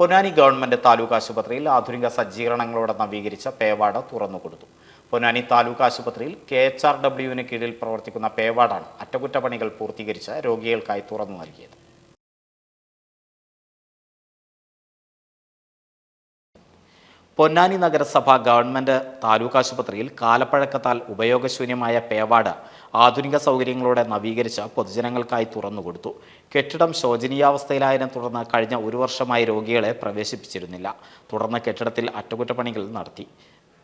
Ponnani government taluk ആശുപത്രിയിൽ ആധുനിക സജ്ജീകരണങ്ങളോടെ നവീകരിച്ച പേവാർഡ് തുറന്നുകൊടുത്തു. പൊന്നാനി താലൂക്ക് ആശുപത്രിയിൽ KHRW കീഴിൽ പ്രവർത്തിക്കുന്ന പേവാർഡാണ് അറ്റകുറ്റപ്പണികൾ പൂർത്തീകരിച്ച് രോഗികൾക്കായി തുറന്നു നൽകിയത്. പൊന്നാനി നഗരസഭ ഗവൺമെന്റ് താലൂക്ക് ആശുപത്രിയിൽ കാലപ്പഴക്കത്താൽ ഉപയോഗശൂന്യമായ പേവാർഡ് ആധുനിക സൗകര്യങ്ങളോടെ നവീകരിച്ച് പൊതുജനങ്ങൾക്കായി തുറന്നുകൊടുത്തു. കെട്ടിടം ശോചനീയാവസ്ഥയിലായതിനെ തുടർന്ന് കഴിഞ്ഞ ഒരു വർഷമായി രോഗികളെ പ്രവേശിപ്പിച്ചിരുന്നില്ല. തുടർന്ന് കെട്ടിടത്തിൽ അറ്റകുറ്റപ്പണികൾ നടത്തി.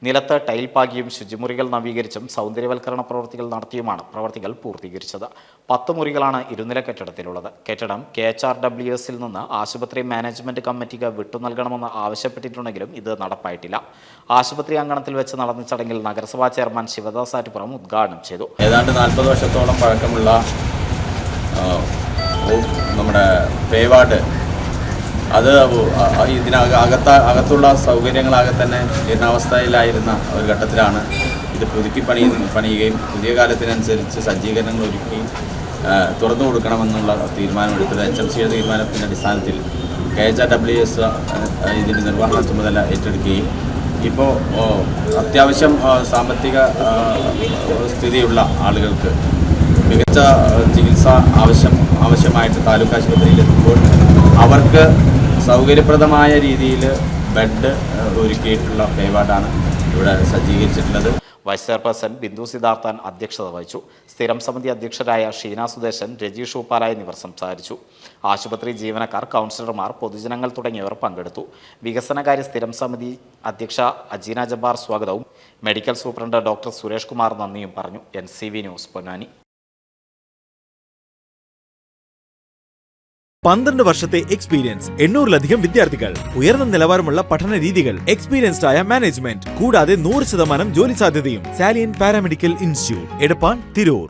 നിലത്ത് ടൈൽ പാകിയും ശുചിമുറികൾ നവീകരിച്ചും സൗന്ദര്യവൽക്കരണ പ്രവൃത്തികൾ നടത്തിയുമാണ് പ്രവൃത്തികൾ പൂർത്തീകരിച്ചത്. 10 മുറികളാണ് ഇരുനില കെട്ടിടത്തിലുള്ളത്. കെട്ടിടം KHRWSൽ നിന്ന് ആശുപത്രി മാനേജ്മെന്റ് കമ്മിറ്റിക്ക് വിട്ടുനൽകണമെന്ന് ആവശ്യപ്പെട്ടിട്ടുണ്ടെങ്കിലും ഇത് നടപ്പായിട്ടില്ല. ആശുപത്രി അങ്കണത്തിൽ വെച്ച് നടന്ന ചടങ്ങിൽ നഗരസഭാ ചെയർമാൻ ശിവദാസ് ആറ്റുപുറം ഉദ്ഘാടനം ചെയ്തു. ഏതാണ്ട് 40 വർഷത്തോളം പഴക്കമുള്ള നമ്മുടെ പേവാർഡ് അത് അകത്തുള്ള സൗകര്യങ്ങളാകെ തന്നെ ജീർണാവസ്ഥയിലായിരുന്ന ഒരു ഘട്ടത്തിലാണ് ഇത് പുതുക്കി പണിയുകയും പുതിയ കാലത്തിനനുസരിച്ച് സജ്ജീകരണങ്ങൾ ഒരുക്കി തുറന്നു കൊടുക്കണമെന്നുള്ള തീരുമാനമെടുത്തത്. HMCയുടെ തീരുമാനത്തിൻ്റെ അടിസ്ഥാനത്തിൽ KHRWS ഇതിൻ്റെ നിർവഹണ ചുമതല ഏറ്റെടുക്കുകയും ഇപ്പോൾ അത്യാവശ്യം സാമ്പത്തിക സ്ഥിതിയുള്ള ആളുകൾക്ക് മികച്ച ചികിത്സ ആവശ്യമായിട്ട് താലൂക്ക് ആശുപത്രിയിൽ എത്തുമ്പോൾ അവർക്ക് സൗകര്യപ്രദമായ രീതിയിൽ ബെഡ് ഒരുക്കിയിട്ടുള്ള പേവാർഡാണ് ഇവിടെ സജ്ജീകരിച്ചിട്ടുള്ളത്. വൈസ് ചെയർപേഴ്സൺ ബിന്ദു സിദ്ധാർത്ഥൻ അധ്യക്ഷത വഹിച്ചു. സ്ഥിരം സമിതി അധ്യക്ഷരായ ഷീന സുദേശൻ, രജീഷ് ഊപ്പാല എന്നിവർ സംസാരിച്ചു. ആശുപത്രി ജീവനക്കാർ, കൗൺസിലർമാർ, പൊതുജനങ്ങൾ തുടങ്ങിയവർ പങ്കെടുത്തു. വികസനകാര്യ സ്ഥിരം സമിതി അധ്യക്ഷ അജീന ജബ്ബാർ സ്വാഗതവും medical superintendent doctor Suresh Kumar നന്ദിയും പറഞ്ഞു. NCV news Ponnani. 12 വർഷത്തെ എക്സ്പീരിയൻസ്, 800-ലധികം വിദ്യാർത്ഥികൾ, ഉയർന്ന നിലവാരമുള്ള പഠന രീതികൾ, എക്സ്പീരിയൻസ്ഡ് ആയ മാനേജ്മെന്റ്, കൂടാതെ 100% ജോലി സാധ്യതയും. Salient paramedical institute, Edappal, Tirur.